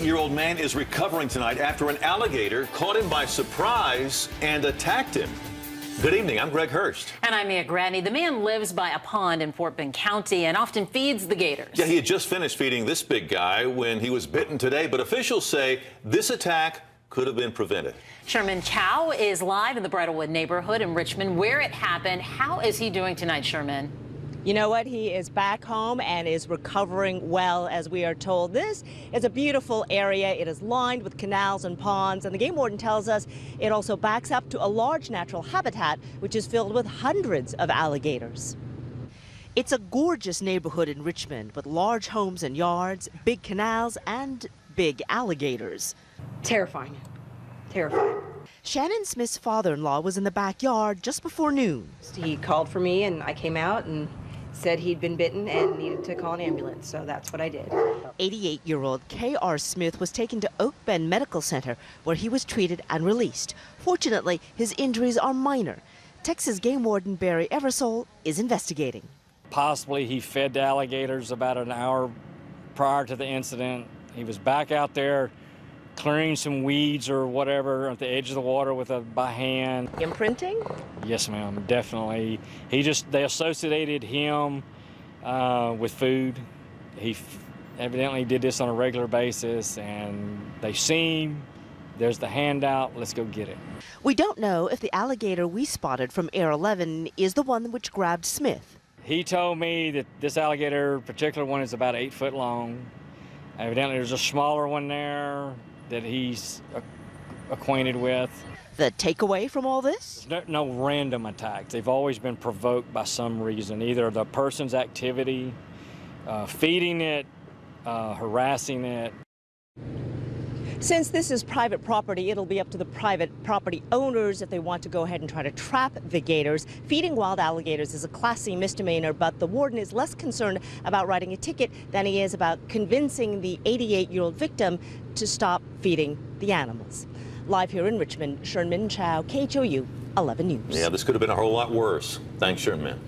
88-year-old man is recovering tonight after an alligator caught him by surprise and attacked him. Good evening, I'm Greg Hurst. And I'm Mia Gradney. The man lives by a pond in Fort Bend County and often feeds the gators. Yeah, he had just finished feeding this big guy when he was bitten today, but officials say this attack could have been prevented. Sherman KHOU is live in the Greatwood neighborhood in Richmond, where it happened. How is he doing tonight, Sherman? You know what? He is back home and is recovering well, as we are told. This is a beautiful area. It is lined with canals and ponds, and the game warden tells us it also backs up to a large natural habitat, which is filled with hundreds of alligators. It's a gorgeous neighborhood in Richmond with large homes and yards, big canals, and big alligators. Terrifying. Terrifying. Shannon Smith's father-in-law was in the backyard just before noon. He called for me and I came out and said he'd been bitten and needed to call an ambulance, so that's what I did. 88-year-old K.R. Smith was taken to Oak Bend Medical Center, where he was treated and released. Fortunately, his injuries are minor. Texas game warden Barry Eversole is investigating. Possibly he fed the alligators about an hour prior to the incident. He was back out there clearing some weeds or whatever at the edge of the water by hand. Imprinting? Yes, ma'am, definitely. They associated him with food. He evidently did this on a regular basis, and they've seen, there's the handout, let's go get it. We don't know if the alligator we spotted from Air 11 is the one which grabbed Smith. He told me that this alligator, particular one, is about 8 foot long. Evidently there's a smaller one there that he's acquainted with. The takeaway from all this? No random attacks. They've always been provoked by some reason, either the person's activity, feeding it, harassing it. Since this is private property, it'll be up to the private property owners if they want to go ahead and try to trap the gators. Feeding wild alligators is a Class C misdemeanor, but the warden is less concerned about writing a ticket than he is about convincing the 88-year-old victim to stop feeding the animals. Live here in Richmond, Sherman KHOU 11 News. Yeah, this could have been a whole lot worse. Thanks, Sherman.